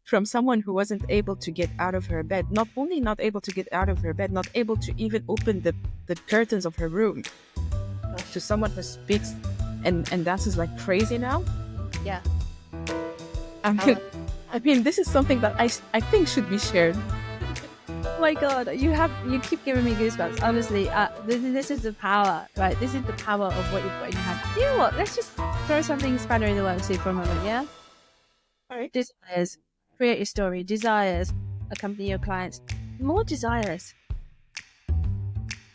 from someone who wasn't able to get out of her bed, not only not able to get out of her bed, not able to even open the curtains of her room, to someone who speaks and dances like crazy now. Yeah. I mean, I mean, this is something that I think should be shared. Oh my God, you keep giving me goosebumps. Honestly, this is the power, right? This is the power of what you've got in your hand. You know what? Let's just throw something spanner in the works here for a moment, yeah? All right. Desires, create your story. Desires, accompany your clients. More desires.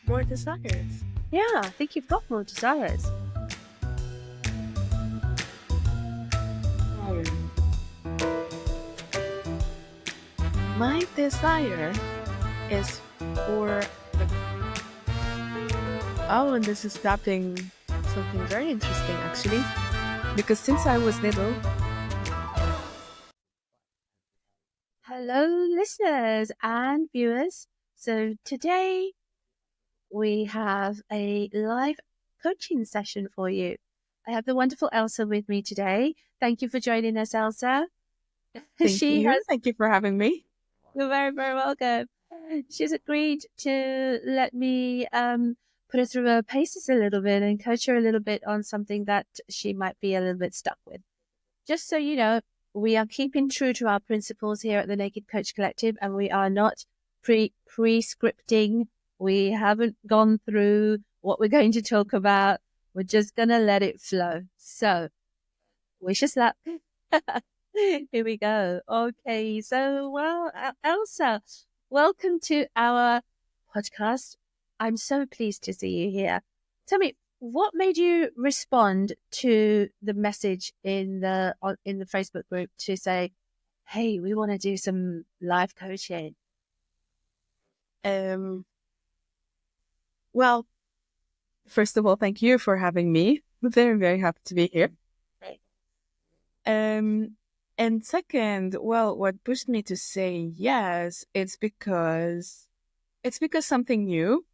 More desires. Yeah, I think you've got more desires. My desire is for oh, and this is tapping something very interesting actually, because since I was little. Hello, listeners and viewers. So today we have a live coaching session for you. I have the wonderful Elsa with me today. Thank you for joining us, Elsa. Thank you for having me. You're very, very welcome. She's agreed to let me put her through her paces a little bit and coach her a little bit on something that she might be a little bit stuck with. Just so you know, we are keeping true to our principles here at the Naked Coach Collective, and we are not pre-scripting. We haven't gone through what we're going to talk about. We're just going to let it flow. So, wish us luck. Here we go. Okay. So, well, Elsa, welcome to our podcast. I'm so pleased to see you here. Tell me, what made you respond to the message in the Facebook group to say, "Hey, we want to do some live coaching"? Well, first of all, thank you for having me. I'm very, very happy to be here. Right. And second, well, what pushed me to say yes, it's because something new.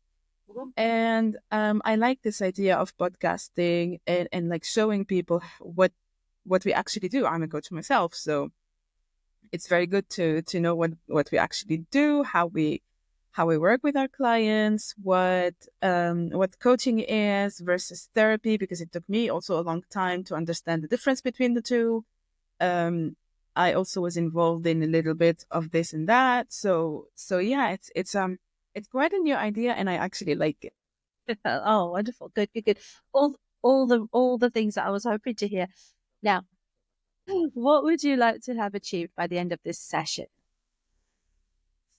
And I like this idea of podcasting and like showing people what we actually do. I'm a coach myself, so it's very good to know what we actually do, how we work with our clients, what coaching is versus therapy, because it took me also a long time to understand the difference between the two. I also was involved in a little bit of this and that. So yeah, it's quite a new idea, and I actually like it. Oh, wonderful. Good, good, good. All the things that I was hoping to hear. Now, what would you like to have achieved by the end of this session?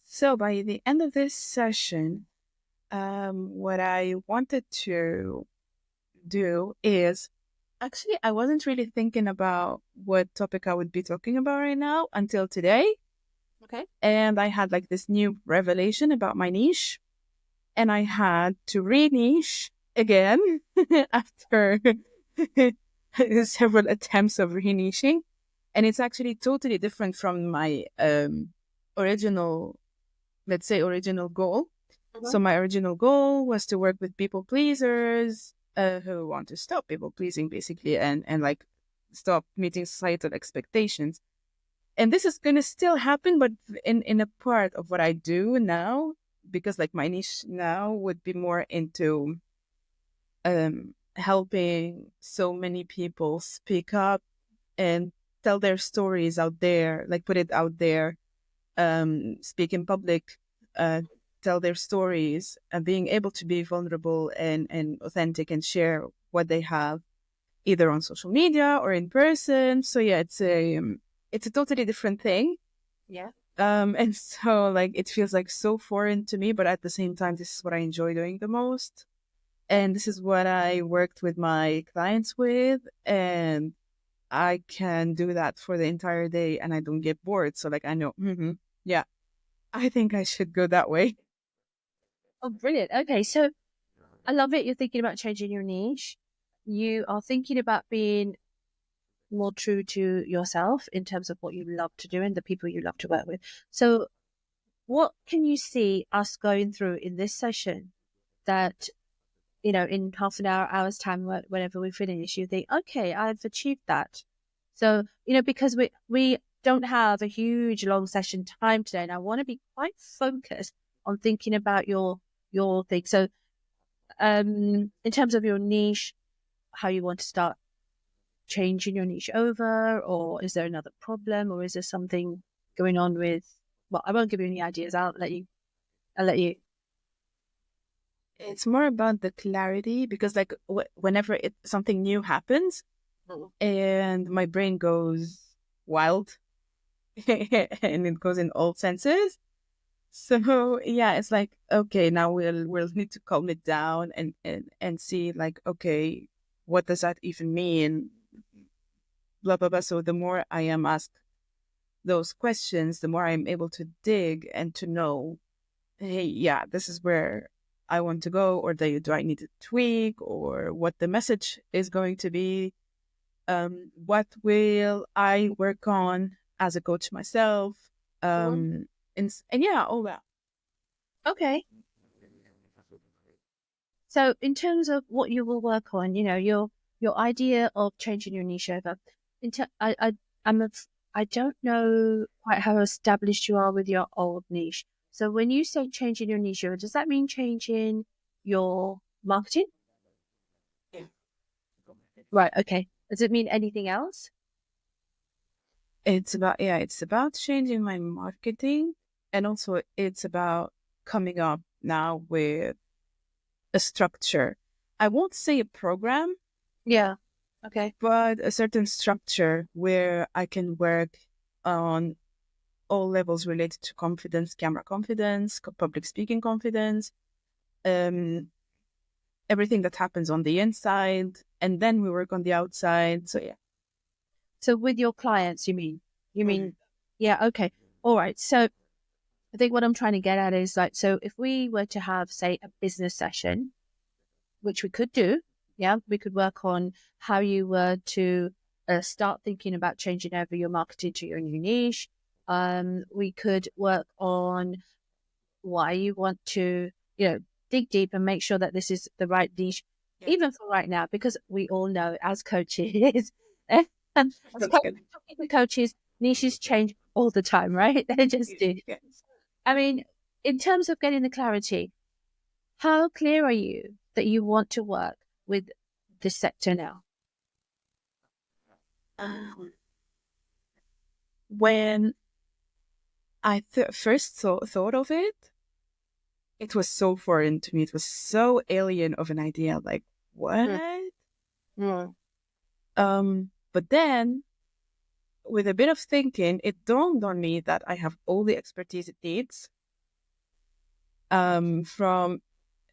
So by the end of this session, what I wanted to do is, actually, I wasn't really thinking about what topic I would be talking about right now until today. Okay. And I had like this new revelation about my niche, and I had to re-niche again after several attempts of re-niching. And it's actually totally different from my original, let's say, original goal. So my original goal was to work with people pleasers who want to stop people pleasing, basically, and like stop meeting societal expectations. And this is gonna still happen, but in a part of what I do now, because like my niche now would be more into helping so many people speak up and tell their stories out there, like put it out there, speak in public, tell their stories, and being able to be vulnerable and authentic and share what they have, either on social media or in person. So yeah, it's a totally different thing. Yeah. And so like it feels like so foreign to me, but at the same time, this is what I enjoy doing the most. And this is what I worked with my clients with, and I can do that for the entire day and I don't get bored. So like I know, yeah, I think I should go that way. Oh, brilliant. Okay, so I love it. You're thinking about changing your niche. You are thinking about being more true to yourself in terms of what you love to do and the people you love to work with. So, what can you see us going through in this session that, in half an hour's time, whenever we finish, you think, okay, I've achieved that. So, because we don't have a huge long session time today, and I want to be quite focused on thinking about your thing. So, in terms of your niche, how you want to start changing your niche over, or is there another problem, or is there something going on with? Well, I won't give you any ideas. I'll let you. I'll let you. It's more about the clarity because, like, whenever something new happens, and my brain goes wild, and it goes in all senses. So yeah, it's like, okay, now we'll need to calm it down and see, like, okay, what does that even mean? Blah blah blah. So the more I am asked those questions, the more I'm able to dig and to know, hey, yeah, this is where I want to go, or do I need to tweak, or what the message is going to be. What will I work on as a coach myself? And yeah, all that. Okay. So, in terms of what you will work on, your idea of changing your niche over. I'm I don't know quite how established you are with your old niche. So, when you say changing your niche over, does that mean changing your marketing? Yeah. Right. Okay. Does it mean anything else? It's about changing my marketing, and also it's about coming up now with a structure. I won't say a program, Yeah. Okay. but a certain structure where I can work on all levels related to confidence, camera confidence, public speaking confidence, um, everything that happens on the inside, and then we work on the outside. So yeah. So, with your clients, you mean? You mean? Yeah. Okay. All right. So, I think what I'm trying to get at is like, so if we were to have, say, a business session, which we could do, yeah, we could work on how you were to start thinking about changing over your marketing to your new niche. We could work on why you want to, dig deep and make sure that this is the right niche, Yeah. even for right now, because we all know as coaches, as coaches, niches change all the time, right? They just do. Yeah. I mean, in terms of getting the clarity, how clear are you that you want to work with this sector now? Um, when I first thought of it, it was so foreign to me. It was so alien of an idea. Like, Mm. what? Mm. But then, with a bit of thinking, it dawned on me that I have all the expertise it needs. From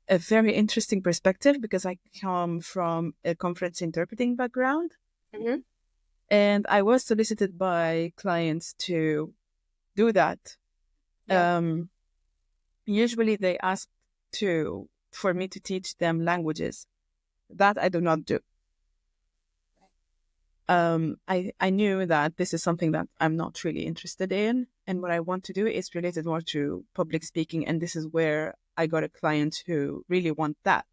a very interesting perspective, because I come from a conference interpreting background, Mm-hmm. and I was solicited by clients to do that. Yeah. Usually they ask for me to teach them languages. That I do not do. I knew that this is something that I'm not really interested in, and what I want to do is related more to public speaking, and this is where I got a client who really want that.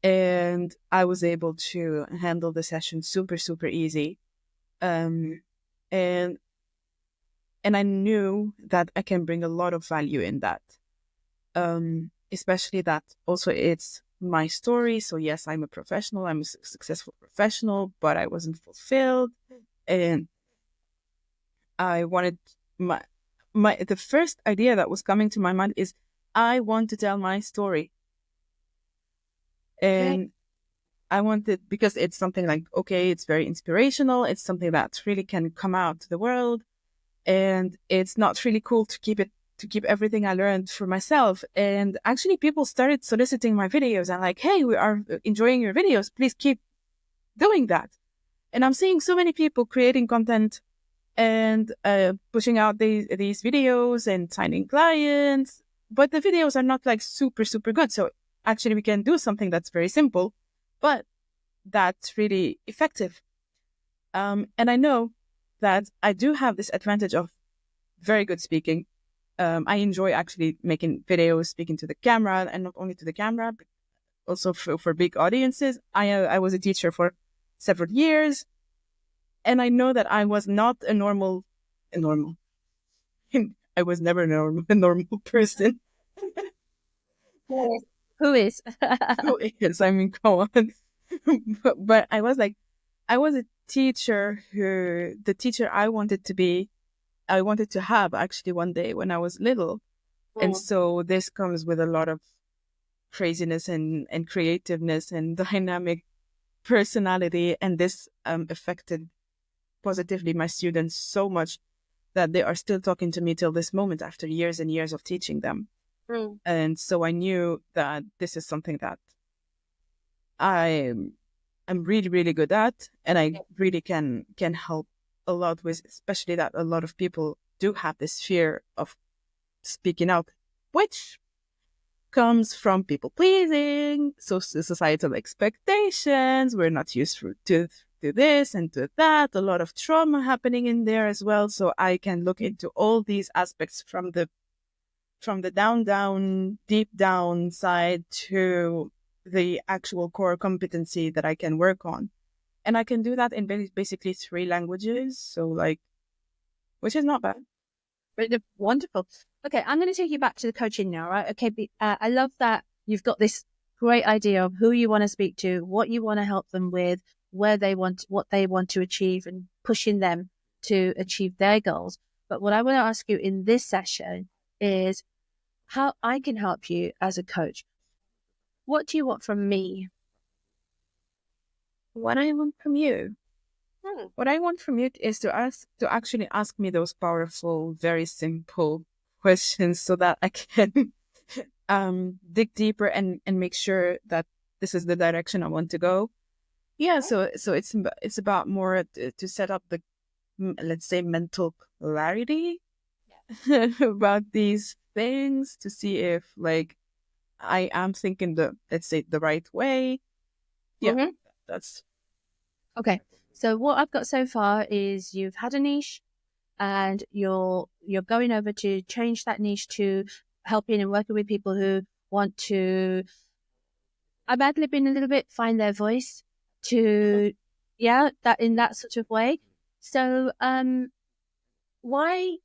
And I was able to handle the session super easy. Um, and I knew that I can bring a lot of value in that. Especially that also it's my story. So yes, I'm a professional. I'm a successful professional, but I wasn't fulfilled, and I wanted my the first idea that was coming to my mind is I want to tell my story, Okay. and I wanted, because it's something like, okay, it's very inspirational. It's something that really can come out to the world, and it's not really cool to keep everything I learned for myself. And actually, people started soliciting my videos and like, hey, we are enjoying your videos. Please keep doing that. And I'm seeing so many people creating content and pushing out these videos and signing clients, but the videos are not like super good. So actually, we can do something that's very simple, but that's really effective. And I know that I do have this advantage of very good speaking. I enjoy actually making videos, speaking to the camera, and not only to the camera, but also for big audiences. I was a teacher for several years, and I know that I was not a normal normal. I was never a normal person. Who is? Who is? I mean, come on. But I was like, I was a teacher the teacher I wanted to be, I wanted to have actually one day when I was little. And so this comes with a lot of craziness and creativeness and dynamic personality. And this affected positively my students so much that they are still talking to me till this moment after years and years of teaching them. And so I knew that this is something that I'm really, really good at, and I really can help a lot with, especially that a lot of people do have this fear of speaking out, which comes from people pleasing, societal expectations. We're not used to this and to that. A lot of trauma happening in there as well. So I can look into all these aspects from the down, deep down side to the actual core competency that I can work on. And I can do that in basically 3 languages. So like, which is not bad. Wonderful. Okay, I'm going to take you back to the coaching now, right? Okay, I love that you've got this great idea of who you want to speak to, what you want to help them with, what they want to achieve, and pushing them to achieve their goals. But what I want to ask you in this session is how I can help you as a coach. What do you want from me? What I want from you? What I want from you is to actually ask me those powerful, very simple questions so that I can dig deeper and make sure that this is the direction I want to go. Yeah, so it's about more to set up the, let's say, mental clarity about these things, to see if like I am thinking let's say the right way. Yeah, that's okay. So what I've got so far is you've had a niche, and you're going over to change that niche to helping and working with people who want to, I'm ad-libbing a little bit, find their voice to, that in that sort of way. So, why,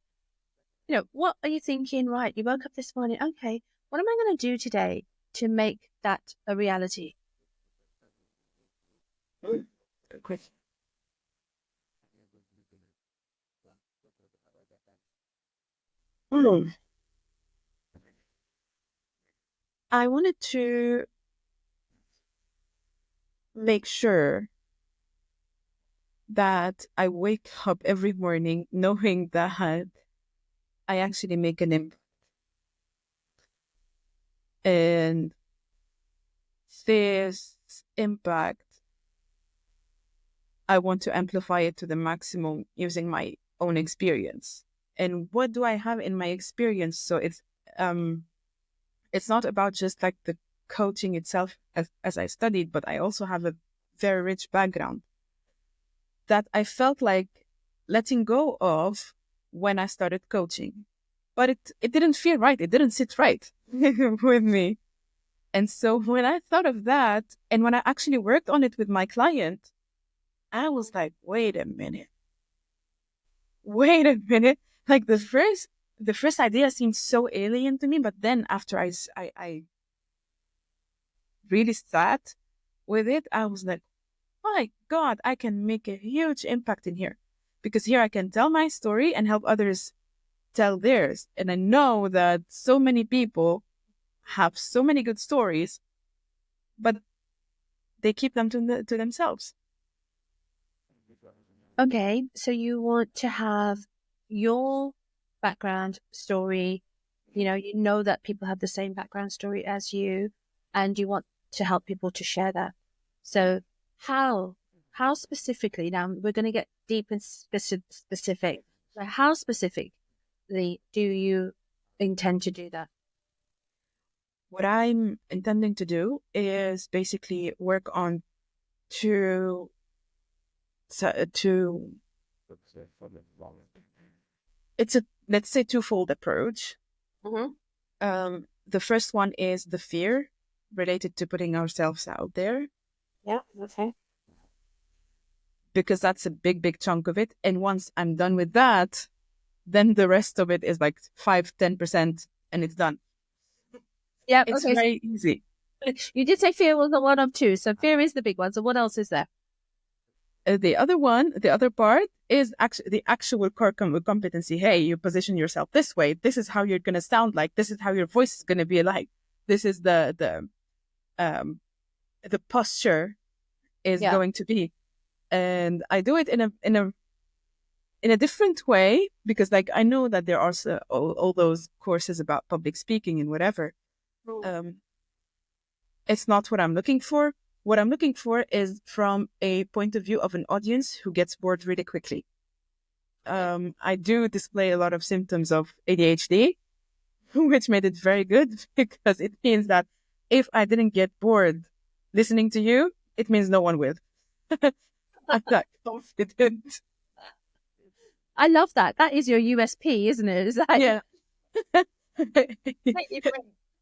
what are you thinking? Right, you woke up this morning. Okay, what am I going to do today to make that a reality? quick. I wanted to make sure that I wake up every morning knowing that I actually make an impact. And this impact, I want to amplify it to the maximum using my own experience. And what do I have in my experience? So it's not about just like the coaching itself as I studied, but I also have a very rich background that I felt like letting go of when I started coaching. But it didn't feel right. It didn't sit right with me. And so when I thought of that, and when I actually worked on it with my client, I was like, wait a minute. Like the first idea seemed so alien to me, but then after I really sat with it, I was like, my God, I can make a huge impact in here, because here I can tell my story and help others tell theirs. And I know that so many people have so many good stories, but they keep them to themselves. Okay, so you want to have your background story, you know that people have the same background story as you, and you want to help people to share that. So how specifically, now we're going to get deep and specific. So how specifically do you intend to do that? What I'm intending to do is basically work on two it's a, let's say, twofold approach. The first one is the fear related to putting ourselves out there. Yeah, okay. Because that's a big chunk of it. And once I'm done with that, then the rest of it is like 5-10%, and it's done. Yeah. It's Okay. very easy. You did say fear was the one of two. So fear is the big one. So what else is there? The other part is actually the actual core competency. Hey, you position yourself this way. This is how you're going to sound like. This is how your voice is going to be like. This is um the posture is Yeah. going to be. And I do it in a different way, because like I know that there are all those courses about public speaking and whatever. Um, it's not what I'm looking for. What I'm looking for is from a point of view of an audience who gets bored really quickly. I do display a lot of symptoms of ADHD, which made it very good because it means that if I didn't get bored listening to you, it means no one will. I'm that confident. I love that. That is your USP, isn't it? Is that Yeah.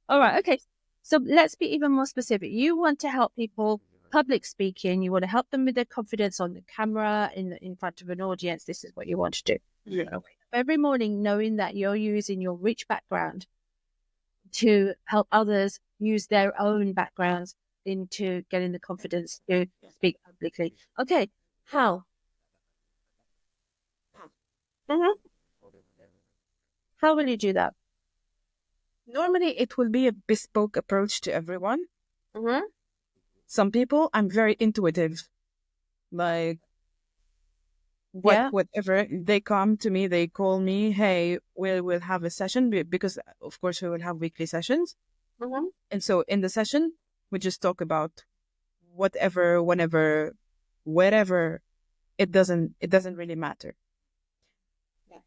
all right? Okay. So let's be even more specific. You want to help people public speaking. You want to help them with their confidence on the camera in front of an audience. This is what you want to do. Yeah. Okay. Every morning, knowing that you're using your rich background to help others use their own backgrounds into getting the confidence to speak publicly. Okay. How? Mhm. How will you do that? Normally, it will be a bespoke approach to everyone. Mm-hmm. Some people, I'm very intuitive. Like, Yeah. whatever they come to me, they call me, hey, we'll have a session, because of course we will have weekly sessions. Mm-hmm. And so in the session, we just talk about whatever, whenever, wherever. It doesn't really matter.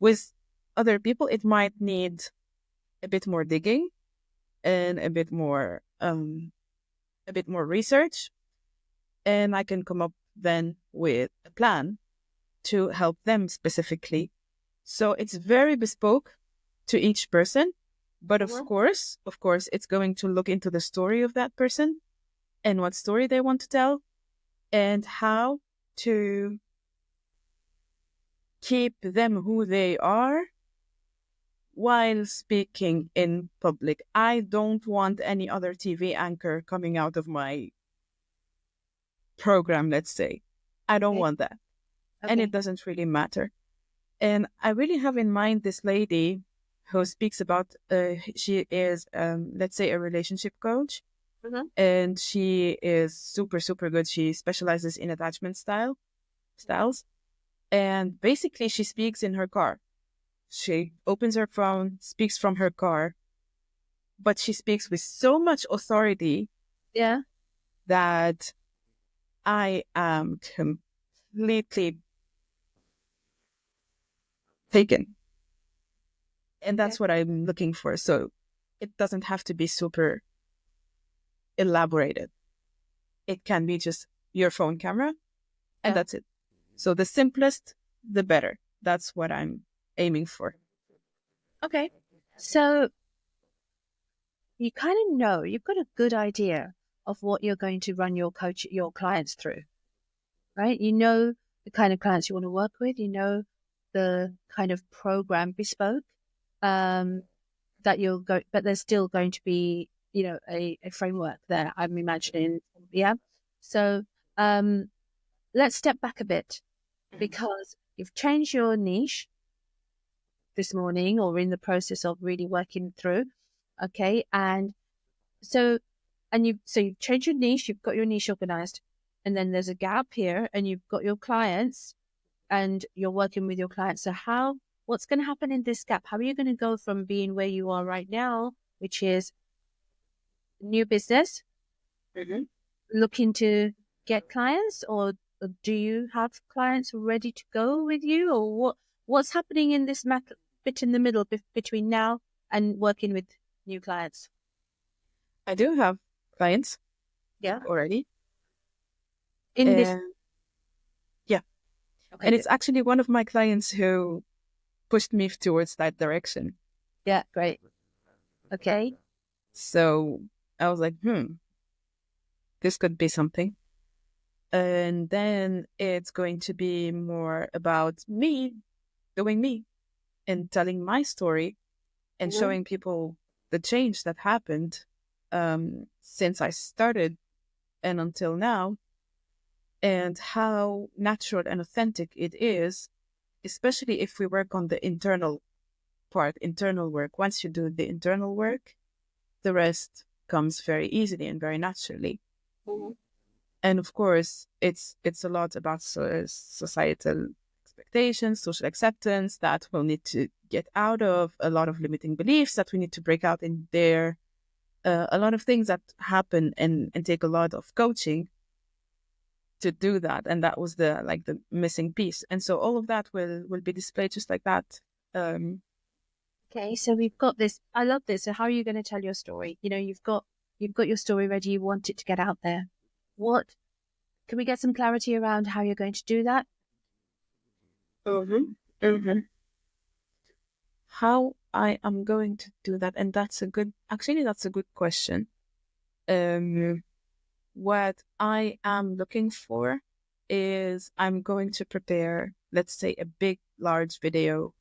With other people, it might need a bit more digging and a bit more research, and I can come up then with a plan to help them specifically. So it's very bespoke to each person, but of course, it's going to look into the story of that person and what story they want to tell and how to keep them who they are while speaking in public. I don't want any other TV anchor coming out of my program, let's say. I don't Okay. want that. And it Okay. doesn't really matter. And I really have in mind this lady who speaks about, she is, let's say, a relationship coach. Mm-hmm. And she is super, super good. She specializes in attachment styles. And basically, she speaks in her car. She opens her phone, speaks from her car, but she speaks with so much authority Yeah. that I am completely taken. And Okay. that's what I'm looking for. So it doesn't have to be super elaborated. It can be just your phone camera, and Yeah. that's it. So the simplest, the better. That's what I'm aiming for. Okay. So you kind of know, you've got a good idea of what you're going to run your clients through, right? You know the kind of clients you want to work with. You know the kind of program bespoke um, that you'll go, but there's still going to be, a framework there. I'm imagining, yeah. So um, let's step back a bit because you've changed your niche this morning or in the process of really working through. Okay. And so, you've changed your niche, you've got your niche organized, and then there's a gap here and you've got your clients and you're working with your clients. So what's going to happen in this gap? How are you going to go from being where you are right now, which is new business, looking to get clients, or do you have clients ready to go with you, or what's happening in this bit in the middle between now and working with new clients? I do have clients Yeah. already. In this. And yeah. Okay, And good. it's actually one of my clients who pushed me towards that direction. Yeah, great. Okay. So I was like, this could be something. And then it's going to be more about me doing me. in telling my story and showing people the change that happened since I started and until now, and how natural and authentic it is, especially if we work on the internal part, internal work. Once you do the internal work, the rest comes very easily and very naturally. And of course, it's a lot about societal expectations, social acceptance that we'll need to get out of, a lot of limiting beliefs that we need to break out in there, a lot of things that happen and take a lot of coaching to do that. And that was the missing piece. And so all of that will be displayed just like that. Okay, so we've got this. I love this. So how are you going to tell your story? You've got your story ready. You want it to get out there. What can we get some clarity around how you're going to do that? How I am going to do that, and that's a good question. What I am looking for is I'm going to prepare, let's say, a big, large video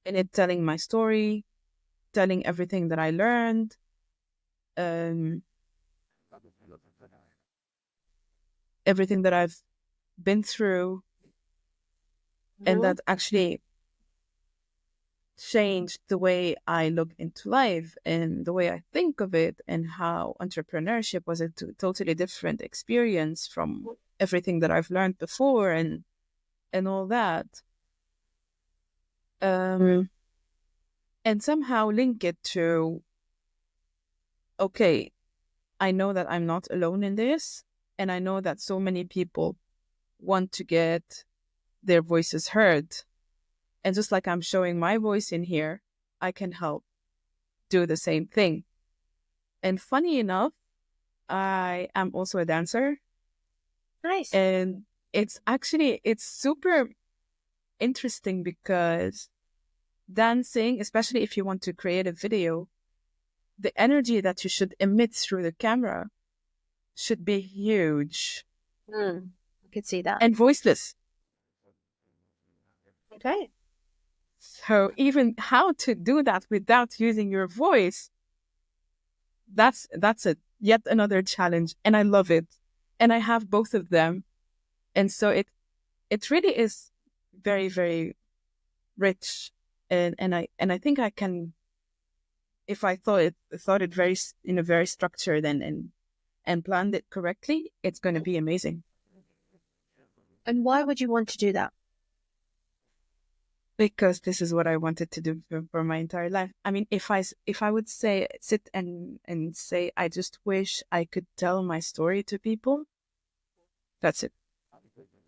in it telling my story, telling everything that I learned, everything that I've been through, and that actually changed the way I look into life and the way I think of it, and how entrepreneurship was a totally different experience from everything that I've learned before and all that. And somehow link it to, okay, I know that I'm not alone in this, and I know that so many people want to get their voices heard. And just like I'm showing my voice in here, I can help do the same thing. And funny enough, I am also a dancer. Nice. And it's super interesting because dancing, especially if you want to create a video, the energy that you should emit through the camera should be huge. I could see that. And voiceless. Okay. So even how to do that without using your voice, that's yet another challenge. And I love it. And I have both of them. And so it really is very, very rich. And I think I can, if I thought it very in a very structured and planned it correctly, it's going to be amazing. And why would you want to do that? Because this is what I wanted to do for my entire life. I mean, if I would sit and say, I just wish I could tell my story to people, that's it.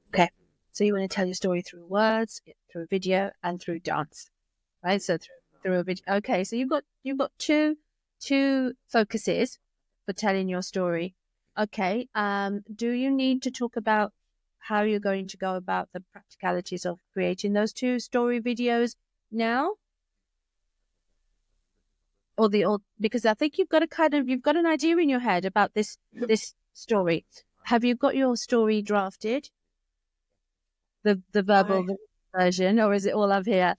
Okay. So you want to tell your story through words, through video, and through dance, right? So through a video. Okay. So you've got two focuses for telling your story. Okay. Do you need to talk about how you're going to go about the practicalities of creating those two story videos now? Or because I think you've got an idea in your head about this story. Have you got your story drafted? The verbal version, or is it all up here?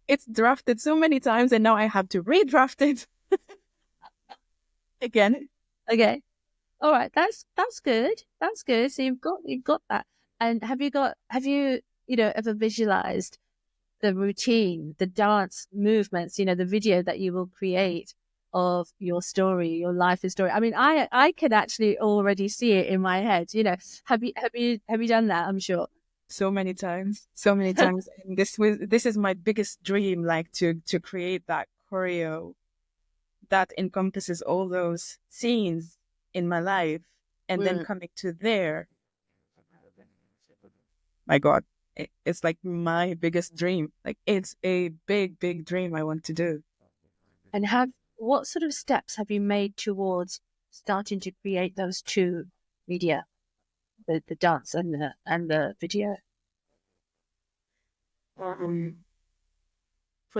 It's drafted so many times, and now I have to redraft it again. Okay. All right, that's good. That's good. So you've got that. And have you ever visualized the routine, the dance movements, the video that you will create of your story, your life story? I mean, I can actually already see it in my head. Have you done that? I'm sure. So many times. And this is my biggest dream, like to create that choreo that encompasses all those scenes in my life, and then coming to there. My God, it's like my biggest dream. Like, it's a big, big dream I want to do. And what sort of steps have you made towards starting to create those two media, the dance and the video? For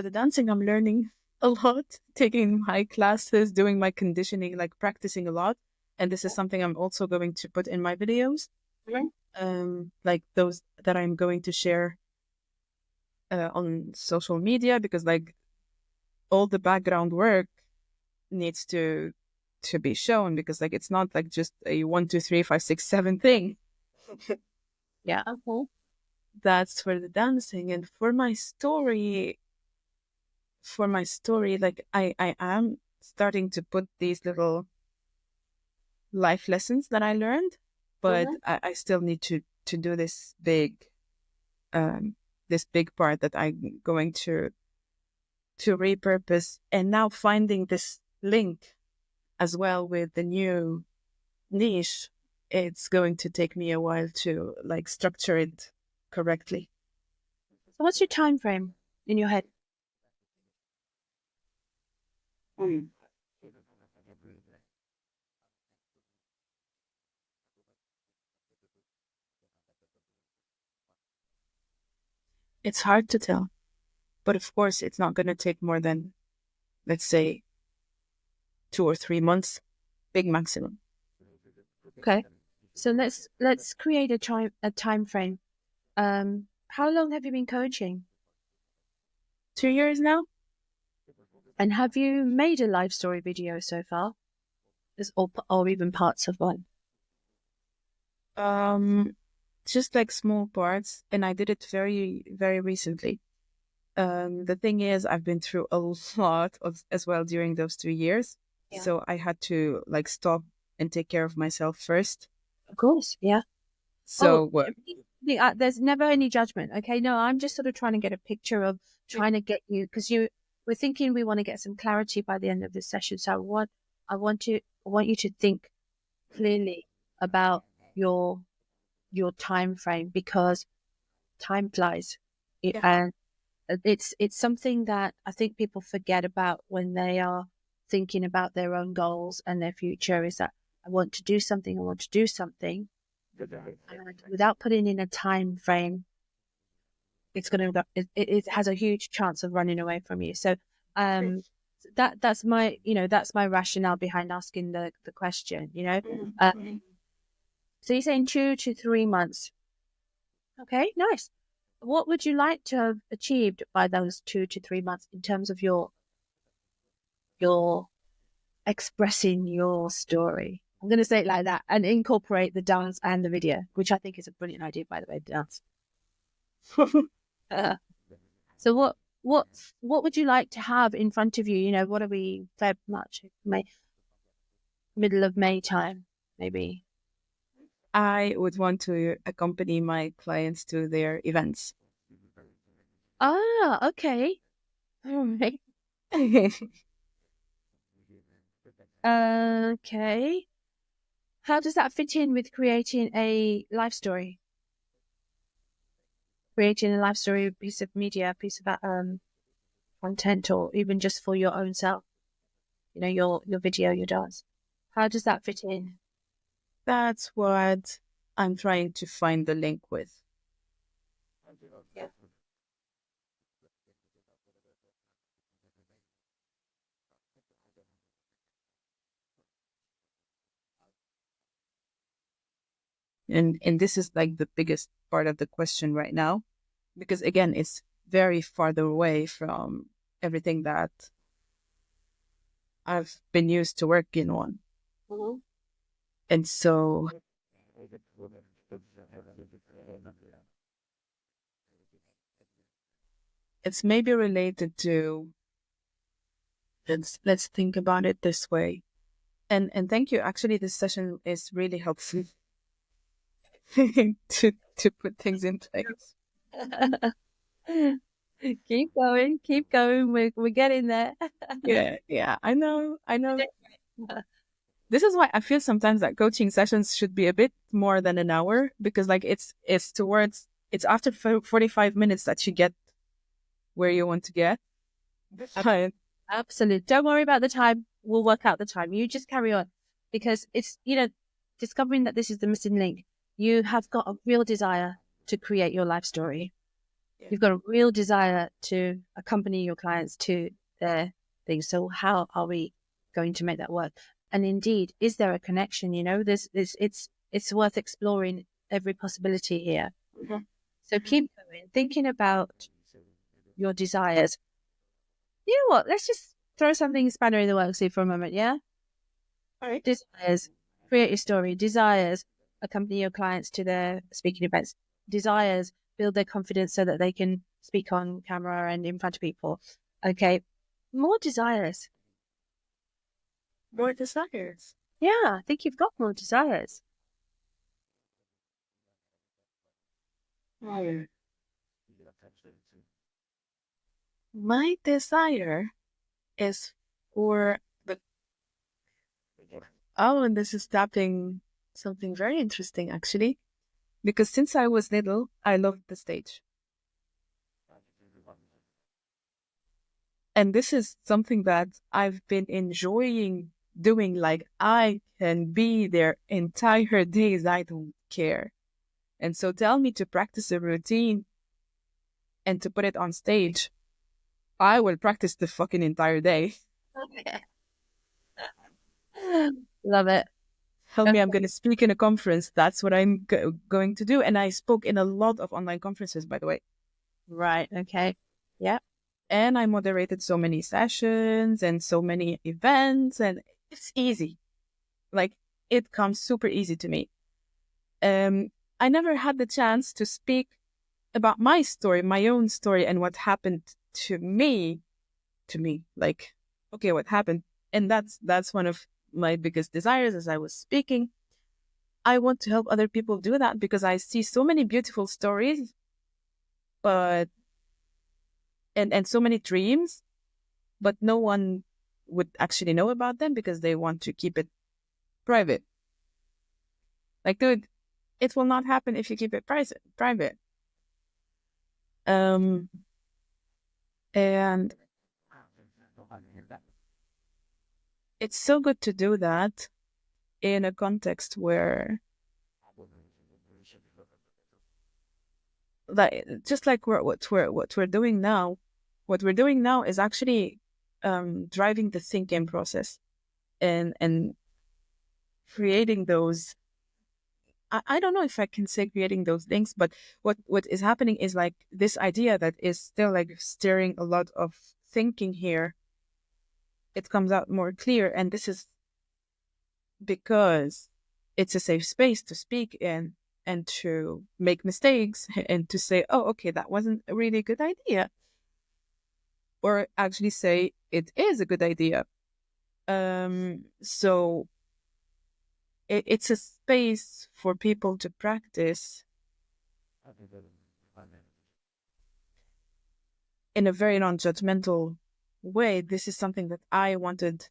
the dancing, I'm learning a lot, taking high classes, doing my conditioning, like practicing a lot. And this is something I'm also going to put in my videos, like those that I'm going to share on social media, because like all the background work needs to be shown, because like it's not like just a 1, 2, 3, 5, 6, 7 thing. Yeah. That's for the dancing. And for my story, like I am starting to put these little life lessons that I learned, but I still need to do this big part that I'm going to repurpose. And now finding this link as well with the new niche, it's going to take me a while to like structure it correctly. So what's your time frame in your head? It's hard to tell, but of course it's not going to take more than, let's say, 2 or 3 months, big maximum. Okay. So let's create a time frame. How long have you been coaching? 2 years now. And have you made a life story video so far? Or even parts of one? Just like small parts, and I did it very, very recently. The thing is, I've been through a lot as well during those 2 years. Yeah. So I had to like stop and take care of myself first. Of course, yeah. So there's never any judgment. Okay, no, I'm just sort of trying to get a picture of trying to get you, because we're thinking we want to get some clarity by the end of this session. So I want you to think clearly about your time frame, because time flies. And it's something that I think people forget about when they are thinking about their own goals and their future, is that I want to do something, and without putting in a time frame, it's going to it has a huge chance of running away from you. So that's my rationale behind asking the question. So you're saying 2 to 3 months. Okay, nice. What would you like to have achieved by those 2 to 3 months in terms of your expressing your story? I'm going to say it like that, and incorporate the dance and the video, which I think is a brilliant idea, by the way, the dance. So what would you like to have in front of you? What are we, Feb, March, May, middle of May time, maybe? I would want to accompany my clients to their events. Ah, okay. All right. Okay. How does that fit in with creating a life story? Creating a life story, piece of media, piece of content, or even just for your own self. Your video, your dance. How does that fit in? That's what I'm trying to find the link with. Yeah. And this is like the biggest part of the question right now, because again, it's very farther away from everything that I've been used to working on. Mm-hmm. And so it's maybe related to, let's think about it this way. And thank you. Actually, this session is really helpful to put things in place. Keep going. We're getting there. Yeah. I know. This is why I feel sometimes that coaching sessions should be a bit more than an hour, because like it's after 45 minutes that you get where you want to get. Absolutely. Don't worry about the time. We'll work out the time. You just carry on, because it's, discovering that this is the missing link. You have got a real desire to create your life story. Yeah. You've got a real desire to accompany your clients to their things. So how are we going to make that work? And indeed, is there a connection? It's worth exploring every possibility here. Mm-hmm. So keep going, thinking about your desires. You know what? Let's just throw something spanner in the works here for a moment, yeah? All right. Desires, create your story. Desires, accompany your clients to their speaking events. Desires, build their confidence so that they can speak on camera and in front of people. Okay, more desires. More desires. Yeah, I think you've got more desires. Hmm. My desire is for the. Oh, and this is tapping something very interesting, actually. Because since I was little, I loved the stage. And this is something that I've been enjoying doing. Like, I can be there entire days. I don't care. And so tell me to practice a routine and to put it on stage. I will practice the fucking entire day. Okay. Love it. Tell me I'm going to speak in a conference. That's what I'm going to do. And I spoke in a lot of online conferences, by the way. Right. Okay. Yeah. And I moderated so many sessions and so many events. And it's easy. Like, it comes super easy to me. I never had the chance to speak about my story, my own story, and what happened to me. Like, okay, what happened? And that's one of my biggest desires as I was speaking. I want to help other people do that because I see so many beautiful stories, but and so many dreams, but no one would actually know about them because they want to keep it private. Like, dude, it will not happen if you keep it private. And it's so good to do that in a context where, like, just like what we're doing now, what we're doing now is actually driving the thinking process and creating those. I don't know if I can say creating those links, but what is happening is like this idea that is still like stirring a lot of thinking here. It comes out more clear, and this is because it's a safe space to speak in and to make mistakes and to say, oh, okay, that wasn't a really good idea. Or actually say it is a good idea. So it's a space for people to practice in a very non-judgmental way. This is something that I wanted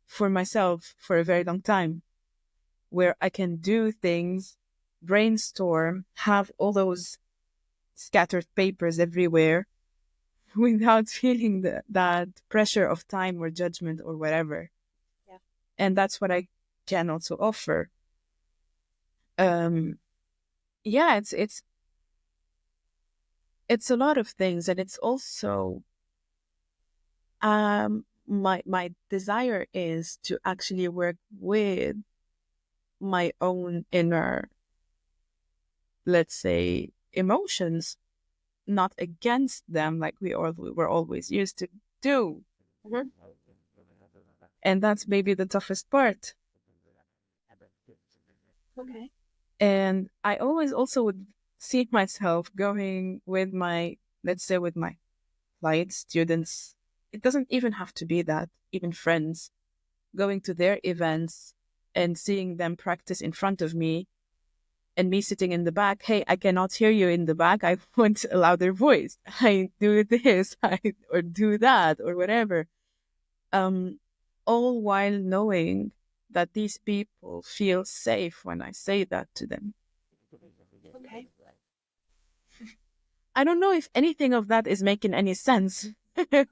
for myself for a very long time, where I can do things, brainstorm, have all those scattered papers everywhere without feeling that pressure of time or judgment or whatever. Yeah. And that's what I can also offer. Yeah, it's a lot of things, and it's also my desire is to actually work with my own inner, let's say, emotions, not against them like we're always used to do. Mhm. And that's maybe the toughest part. Okay. And I always also would see myself going with my, let's say, with my client students. It doesn't even have to be that, even friends, going to their events and seeing them practice in front of me and me sitting in the back. Hey, I cannot hear you in the back. I want a louder voice. I do this, or do that, or whatever. All while knowing that these people feel safe when I say that to them. Okay. I don't know if anything of that is making any sense. Of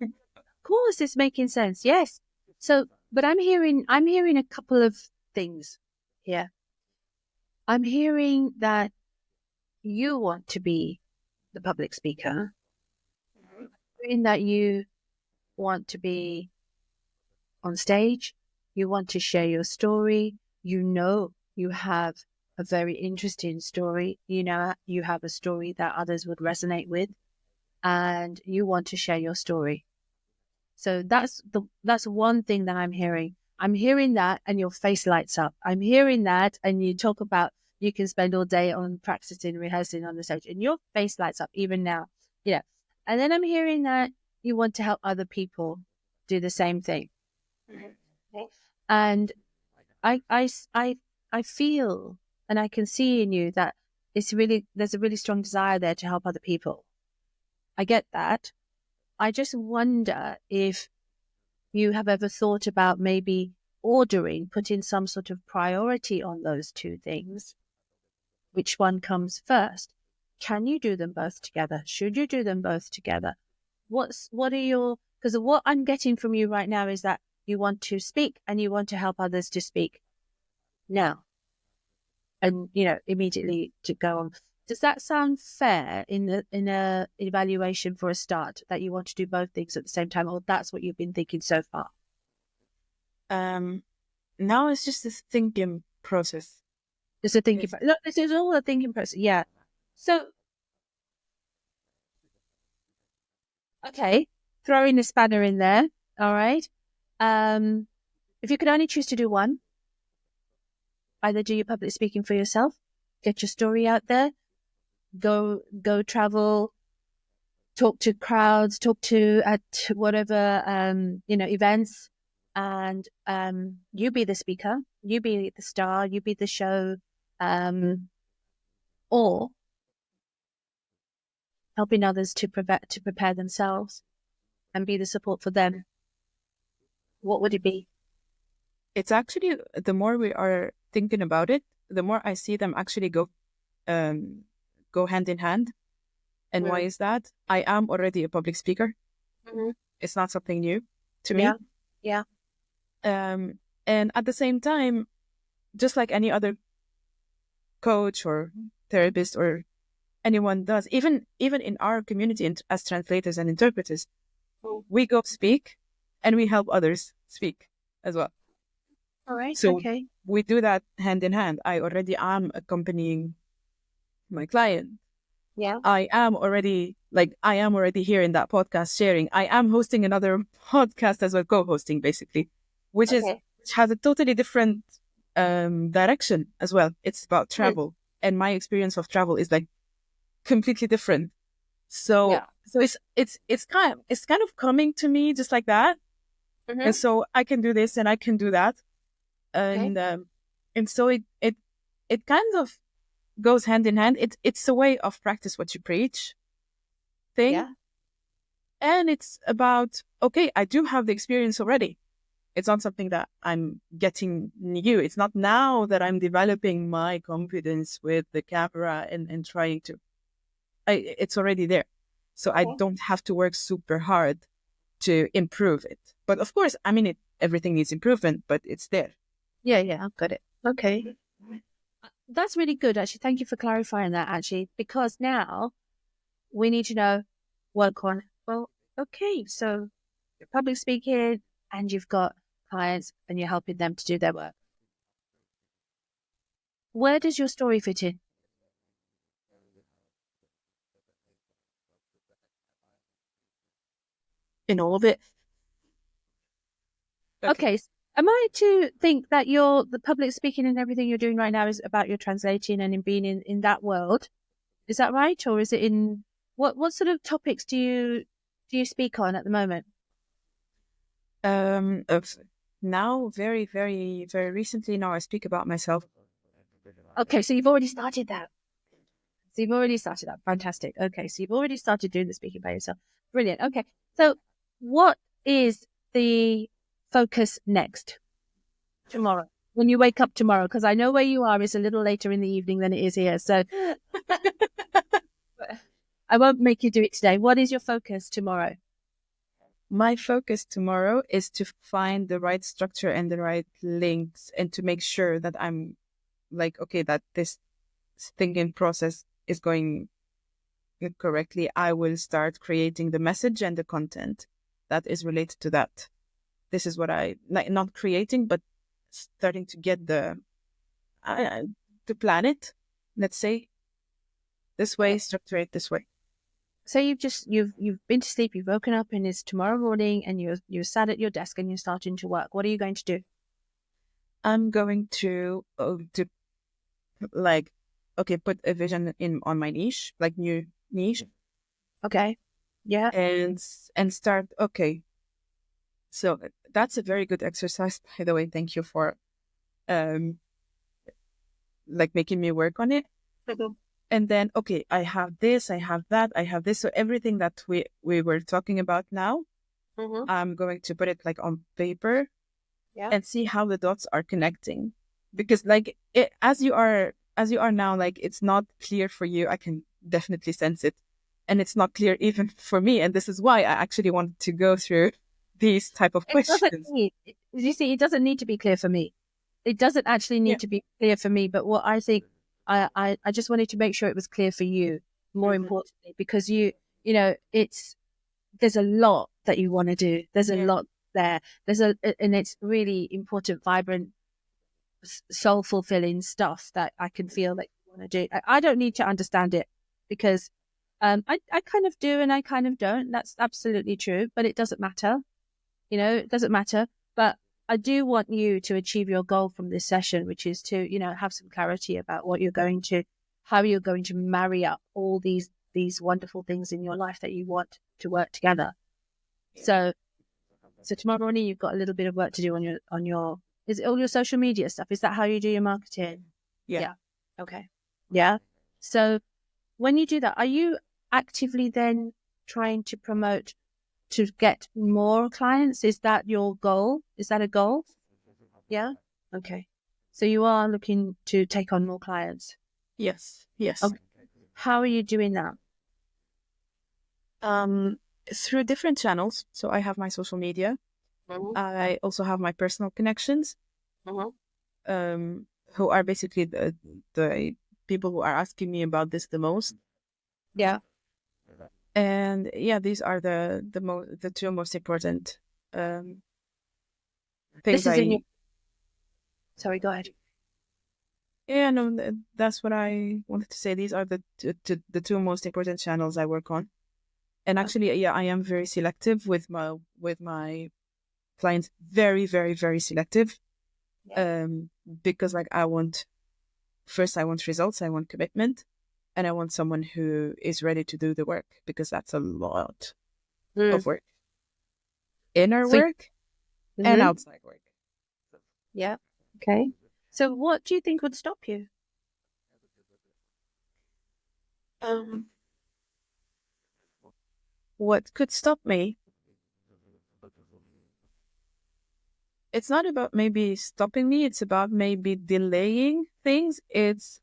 course, it's making sense. Yes. So, but I'm hearing a couple of things here. I'm hearing that you want to be the public speaker, in that you want to be on stage, you want to share your story, you have a very interesting story, you have a story that others would resonate with. and you want to share your story. So that's one thing that I'm hearing. I'm hearing that and your face lights up. I'm hearing that and you talk about you can spend all day on practicing, rehearsing on the stage and your face lights up even now. Yeah. And then I'm hearing that you want to help other people do the same thing. And I feel and I can see in you that there's a really strong desire there to help other people. I get that. I just wonder if you have ever thought about maybe putting some sort of priority on those two things. Which one comes first? Can you do them both together? Should you do them both together? Because what I'm getting from you right now is that you want to speak and you want to help others to speak now. And, immediately to go on. Does that sound fair in a evaluation for a start, that you want to do both things at the same time, or that's what you've been thinking so far? Now it's just this thinking process. It's a thinking process. No, this is all a thinking process. Yeah. So, okay, throwing a spanner in there. All right. If you could only choose to do one, either do your public speaking for yourself, get your story out there, go travel, talk to crowds, talk to at whatever events, and you be the speaker, you be the star, you be the show, or helping others to prepare themselves and be the support for them. What would it be? It's actually, the more we are thinking about it, the more I see them actually go hand in hand. And why is that? I am already a public speaker. Mm-hmm. It's not something new to me. Yeah. And at the same time, just like any other coach or therapist or anyone does, even in our community as translators and interpreters, we go speak and we help others speak as well. All right. So okay. We do that hand in hand. I already am accompanying my client. Yeah. I am already here in that podcast sharing. I am hosting another podcast as well, co-hosting basically, which has a totally different direction as well. It's about travel, and my experience of travel is like completely different. So it's kind of coming to me just like that, and so I can do this and I can do that, and so it kind of goes hand in hand. It's a way of practice what you preach thing. Yeah. And it's about, okay, I do have the experience already. It's not something that I'm getting new. It's not now that I'm developing my confidence with the camera and trying to, it's already there. So I don't have to work super hard to improve it. But of course, I mean, everything needs improvement, but it's there. Yeah, I've got it. Okay. That's really good, actually. Thank you for clarifying that, actually, because now we need to know, okay, so you're public speaking and you've got clients and you're helping them to do their work. Where does your story fit in? In all of it. Okay. Am I to think that the public speaking and everything you're doing right now is about your translating and in being in that world? Is that right? Or is it in what sort of topics do you speak on at the moment? Now, very, very, very recently, now I speak about myself. Okay, so you've already started that. Fantastic. Okay, so you've already started doing the speaking by yourself. Brilliant. Okay, so what is the focus next tomorrow when you wake up tomorrow? Because I know where you are is a little later in the evening than it is here, so I won't make you do it today. What is your focus tomorrow? My focus tomorrow is to find the right structure and the right links, and to make sure that I'm like, okay, that this thinking process is going correctly. I will start creating the message and the content that is related to that. This is what I like, not creating, but starting to get to plan it, let's say, this way, structure it this way. So you've been to sleep, you've woken up, and it's tomorrow morning, and you're sat at your desk and you're starting to work. What are you going to do? I'm going to like, okay, put a vision in on my niche, like new niche, Okay. Yeah. and start. Okay, so that's a very good exercise, by the way. Thank you for um like making me work on it. Mhm. And then, okay, I have this, I have that, I have this. So everything that we were talking about now, Mhm. I'm going to put it like on paper Yeah. and see how the dots are connecting. Because like as you are now, like it's not clear for you. I can definitely sense it. And it's not clear even for me. And this is why I actually wanted to go through these type of It doesn't questions. need. You see, it doesn't need to be clear for me. It doesn't actually Yeah. need to be clear for me. But what I think, I just wanted to make sure it was clear for you. More Hmm. importantly, because you know, there's a lot that you want to do. There's a Yeah. lot there. And it's really important, vibrant, soul fulfilling stuff that I can feel that you want to do. I don't need to understand it because I kind of do and I kind of don't. That's absolutely true, but it doesn't matter. It doesn't matter. But I do want you to achieve your goal from this session, which is to, have some clarity about how you're going to marry up all these wonderful things in your life that you want to work together. Yeah. So, so tomorrow morning you've got a little bit of work to do on your is it all your social media stuff? Is that how you do your marketing? Yeah. Yeah. Okay. Yeah. So when you do that, are you actively then trying to promote to get more clients? Is that your goal? Is that a goal? Yeah. Okay. So you are looking to take on more clients. Yes. Yes. Okay. How are you doing that? Um, through different channels. So I have my social media. Mhm. I also have my personal connections, Mhm. who are basically the people who are asking me about this the most. Yeah. And yeah, these are the two most important um, things. This is in your. Sorry. Go ahead. Yeah, no, that's what I wanted to say. These are the two most important channels I work on. And actually, yeah, I am very selective with my clients. Very, very, very selective. Yeah. Um, because like I want results, I want commitment, and I want someone who is ready to do the work because that's a lot Mm. of work, inner For. work and Mhm. outside work. Yeah. Okay. So what do you think would stop you? Um, what could stop me? It's not about maybe stopping me. It's about maybe delaying things. It's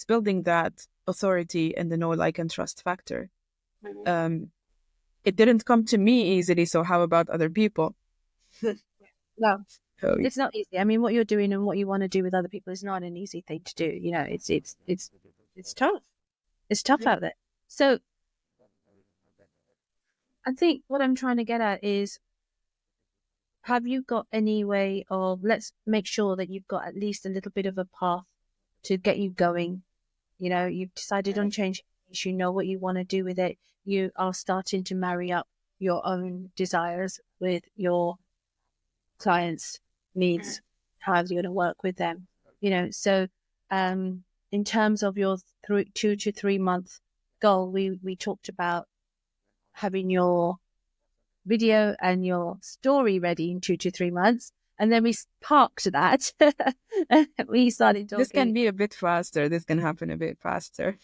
building that authority and the know, like, and trust factor. Mhm. Um, it didn't come to me easily. So how about other people? No, So it's not easy. I mean, what you're doing and what you want to do with other people is not an easy thing to do. It's tough. It's tough out there. So I think what I'm trying to get at is, have you got any way of, let's make sure that you've got at least a little bit of a path to get you going. You've decided on change. You know what you want to do with it. You are starting to marry up your own desires with your clients' needs, how you're going to work with them. So in terms of your 2 to 3 month goal, we talked about having your video and your story ready in 2 to 3 months. And then we parked that. We started this can talking. be a bit faster. This can happen a bit faster.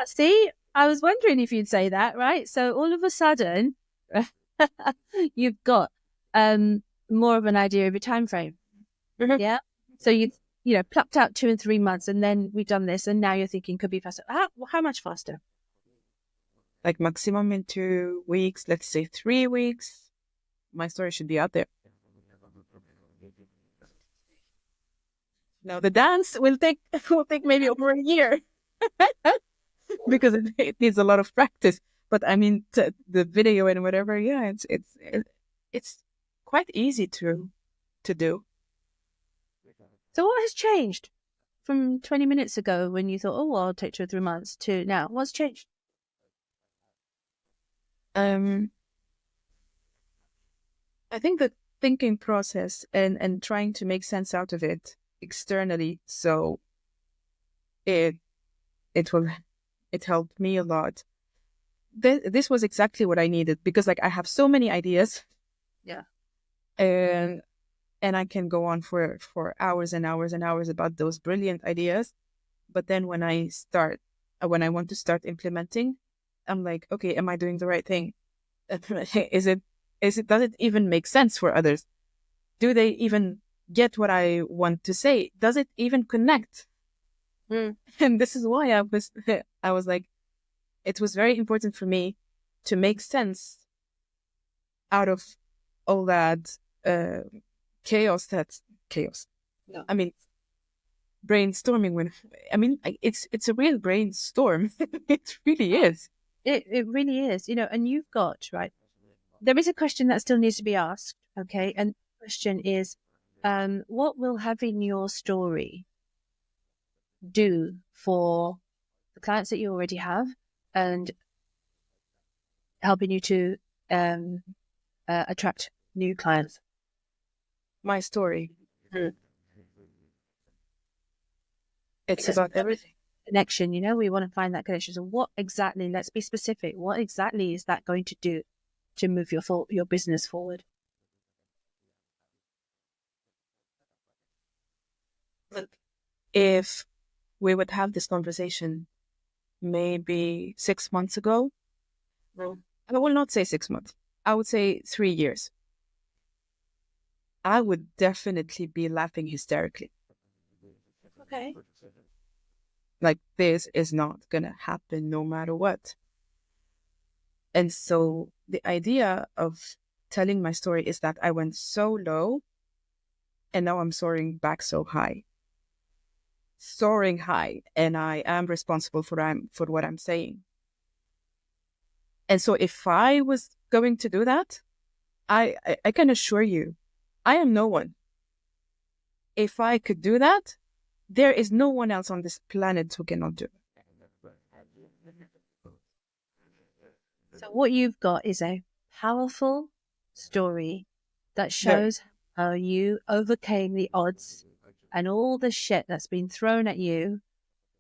See, I was wondering if you'd say that, right? So all of a sudden, you've got more of an idea of your time frame. Mhm. Yeah. So plucked out 2 and 3 months, and then we've done this, and now you're thinking could be faster. How much faster? Like maximum in 2 weeks, let's say 3 weeks. My story should be out there. Now the dance will take will take maybe over a year because it needs a lot of practice. But I mean, the video and whatever, yeah, it's quite easy to do. So what has changed from 20 minutes ago when you thought, oh, well, I'll take 2 or 3 months to now? What's changed? Um, I think the thinking process and trying to make sense out of it externally, so it it will it helped me a lot. This was exactly what I needed, because like I have so many ideas, Yeah. and I can go on for hours and hours and hours about those brilliant ideas. But then when I want to start implementing, I'm like, okay, am I doing the right thing? Is it does it even make sense for others? Do they even get what I want to say? Does it even connect? And this is why I was like, it was very important for me to make sense out of all that uh, chaos. Chaos. No. I mean, brainstorming. It's a real brainstorm. It really is. It really is, and you've got, right. There is a question that still needs to be asked. Okay. And the question is, what will having your story do for the clients that you already have and helping you to um, attract new clients? My story. Mm. It's Because about everything. connection, we want to find that connection. So what exactly, let's be specific, what exactly is that going to do to move your business forward? Look, if we would have this conversation maybe 6 months ago, I will not say 6 months. I would say 3 years. I would definitely be laughing hysterically. Okay. Like, this is not going to happen no matter what. And so the idea of telling my story is that I went so low and now I'm soaring back so high. Soaring high, and I am responsible for what I'm saying. And so if I was going to do that, I can assure you, I am no one. If I could do that, there is no one else on this planet who cannot do it. So what you've got is a powerful story that Very. shows how you overcame the odds and all the shit that's been thrown at you,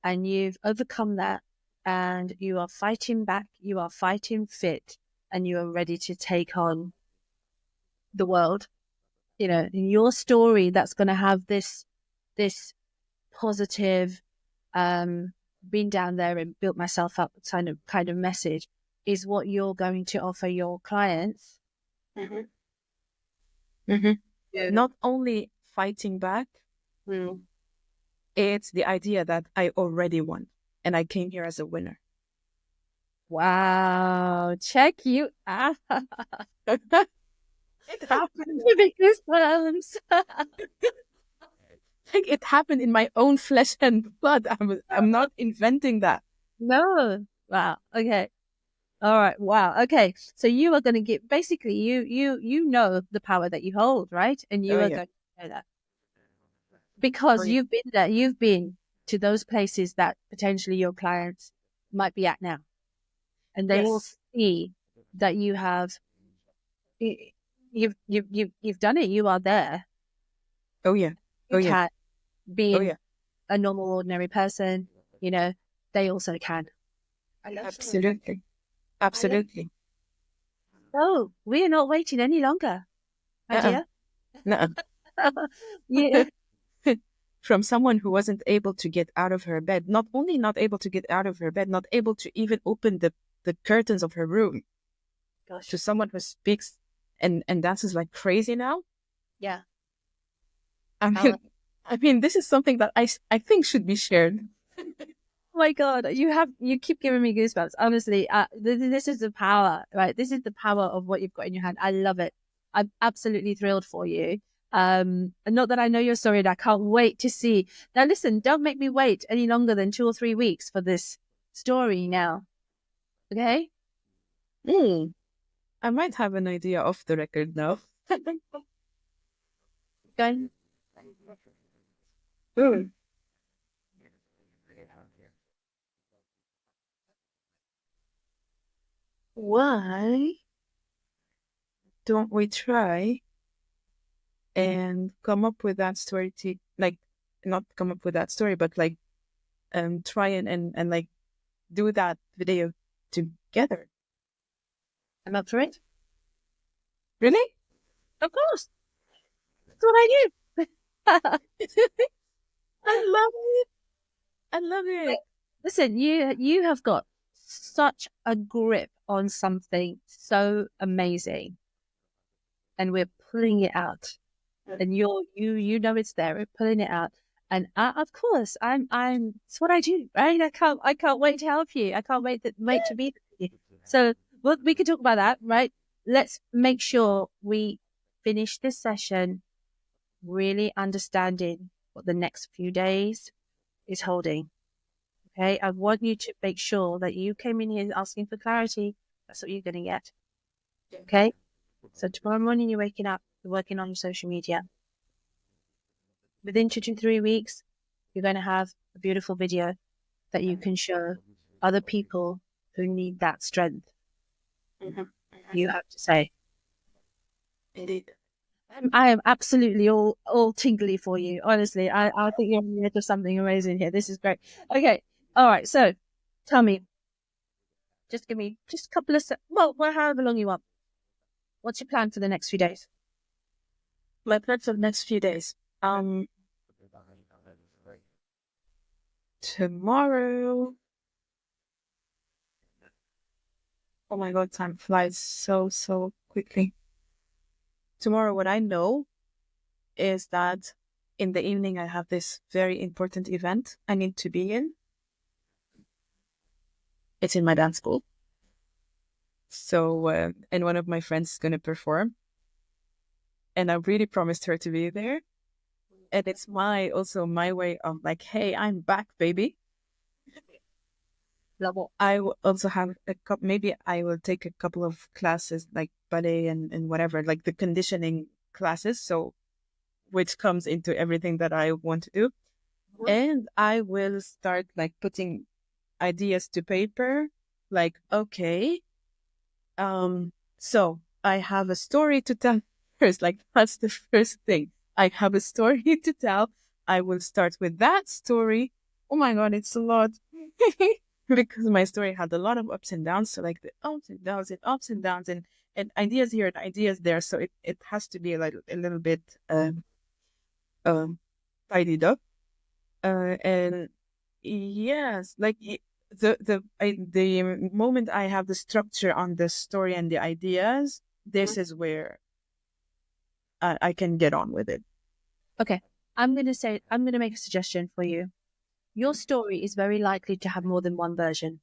and you've overcome that, and you are fighting back, you are fighting fit, and you are ready to take on the world. In your story, that's going to have this positive, been down there and built myself up kind of message is what you're going to offer your clients. Mm-hmm. Mm-hmm. Yeah. Not only fighting back, it's the idea that I already won and I came here as a winner. Wow, check you out. It happened. Goosebumps. Like, it happened in my own flesh and blood. I'm not inventing that. No. Wow. Okay. All right. Wow. Okay. So you are going to get, basically you know the power that you hold, right? And you Oh are yeah. going to know that because Oh yeah. you've been there. You've been to those places that potentially your clients might be at now, and they will Yes. see that you have you've done it. You are there. Oh yeah. Oh You yeah. can, Oh being yeah. a normal, ordinary person, they also can. I love that. Absolutely. I love. Absolutely. Oh, we are not waiting any longer, my Uh-uh. dear. Nuh-uh. Yeah. From someone who wasn't able to get out of her bed, not only not able to get out of her bed, not able to even open the curtains of her room, Gosh. to someone who speaks and dances like crazy now. Yeah. I Power. mean, this is something that I think should be shared. Oh my God, you keep giving me goosebumps. Honestly, this is the power, right? This is the power of what you've got in your hand. I love it. I'm absolutely thrilled for you. And not that I know your story, and I can't wait to see. Now, listen, don't make me wait any longer than 2 or 3 weeks for this story now. Okay? Mm. I might have an idea off the record now. Going. Mm. why don't we try and come up with that story like not come up with that story, but like try and like do that video together. I'm up for it. Really? Of course. That's what I do. I love it. I love it. Listen, you have got such a grip on something so amazing, and we're pulling it out. And you know it's there. We're pulling it out, and of course, I'm. It's what I do, right? I can't wait to help you. I can't wait to be with you. So we can talk about that, right? Let's make sure we finish this session really understanding what the next few days is holding. Okay, I want you to make sure that you came in here asking for clarity. That's what you're going to get. Okay, so tomorrow morning you're waking up, you're working on your social media. Within 2 to 3 weeks, you're going to have a beautiful video that you can show other people who need that strength. You have to say. Indeed. I am absolutely all tingly for you. Honestly, I think you're in the something amazing here. This is great. Okay, all right. So, tell me, just give me just a couple of well, however long you want. What's your plan for the next few days? My plan for the next few days. Tomorrow. Oh my God, time flies so quickly. Tomorrow, what I know is that in the evening I have this very important event I need to be in. It's in my dance school. So, and one of my friends is going to perform. And I really promised her to be there. And it's also my way of like, hey, I'm back, baby. I will also have maybe I will take a couple of classes like ballet and whatever, like the conditioning classes. So, which comes into everything that I want to do. And I will start like putting ideas to paper. Like, okay, so I have a story to tell first. Like, that's the first thing. I have a story to tell. I will start with that story. Oh my God, it's a lot. Because my story had a lot of ups and downs. So like the ups and downs and ups and downs and ideas here and ideas there. So it has to be like a little bit tidied up. And yes, like the moment I have the structure on the story and the ideas, this is where I can get on with it. Okay, I'm going to make a suggestion for you. Your story is very likely to have more than one version.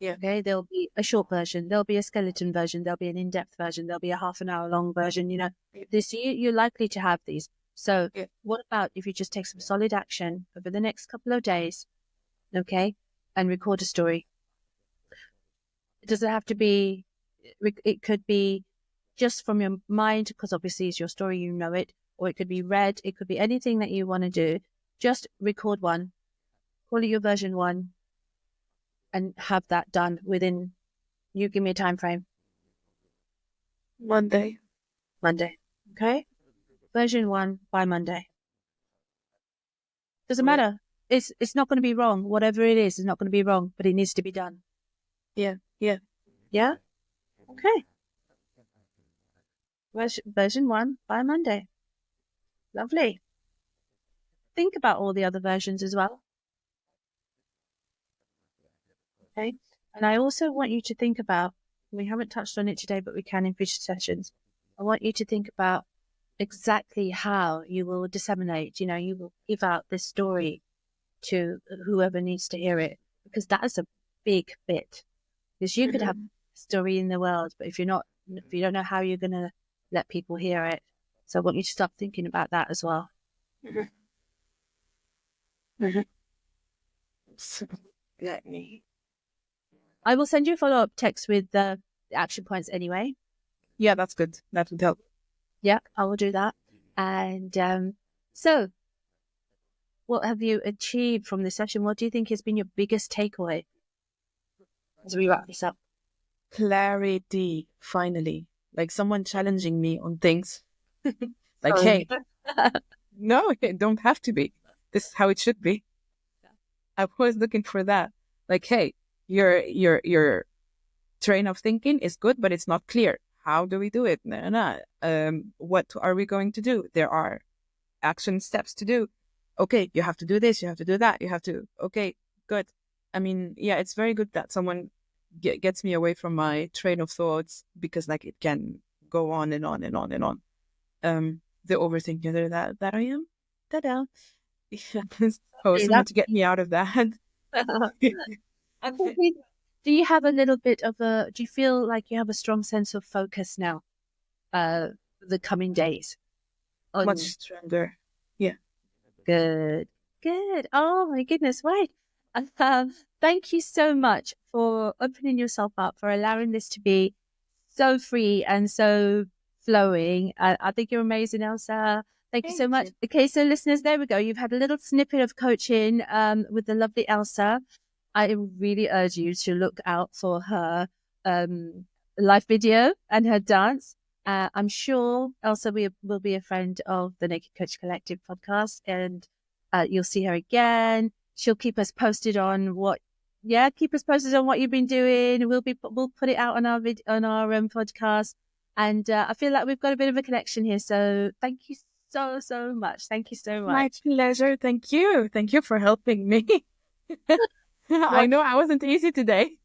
Yeah. Okay, there'll be a short version, there'll be a skeleton version, there'll be an in-depth version, there'll be a half an hour long version. You know, you're likely to have these. So what about if you just take some solid action over the next couple of days, okay, and record a story? It doesn't have to be, it could be just from your mind, because obviously it's your story, you know it, or it could be read, it could be anything that you want to do. Just record one, call it your version 1, and have that done within, you give me a time frame. Monday. Okay, version 1 by Monday. Doesn't matter. It's not going to be wrong. Whatever it is not going to be wrong, but it needs to be done. Yeah. Okay. Version 1 by Monday. Lovely. Think about all the other versions as well. Okay. And I also want you to think about, we haven't touched on it today, but we can in future sessions. I want you to think about exactly how you will disseminate, you will give out this story to whoever needs to hear it, because that is a big bit. Because you could have a story in the world, but if you don't know how you're going to let people hear it. So I want you to start thinking about that as well. So, let me. I will send you a follow-up text with the action points anyway. Yeah, that's good. That would help. Yeah, I will do that. And so what have you achieved from this session? What do you think has been your biggest takeaway as we wrap this up? clarity, finally. Like someone challenging me on things. Like, Sorry. hey, no, it don't have to be. This is how it should be. I was looking for that. Like, hey, your train of thinking is good, but it's not clear. How do we do it? No, no. What are we going to do? There are action steps to do. Okay, you have to do this, you have to do that, you have to. Okay, good. I mean, yeah, it's very good that someone gets me away from my train of thoughts, because like it can go on and on and on and on. The overthinker that I am. Ta-da. Oh, Hey, someone to get me out of that. I'm thinking, do you have a little bit of a, do you feel like you have a strong sense of focus now, the coming days? Much On stronger. Yeah. good, good. Oh my goodness, right. Thank you so much for opening yourself up, for allowing this to be so free and so flowing. I think you're amazing, Elsa. Thank you so Thank much. you. Okay, so listeners, there we go. You've had a little snippet of coaching with the lovely Elsa. I really urge you to look out for her um, live video and her dance. I'm sure Elsa will be a friend of the Naked Coach Collective podcast, and you'll see her again. She'll keep us posted on keep us posted on what you've been doing. We'll put it out on our podcast, and I feel like we've got a bit of a connection here. So thank you so much. Thank you so My much. pleasure. Thank you. Thank you for helping me. I What know I wasn't easy today.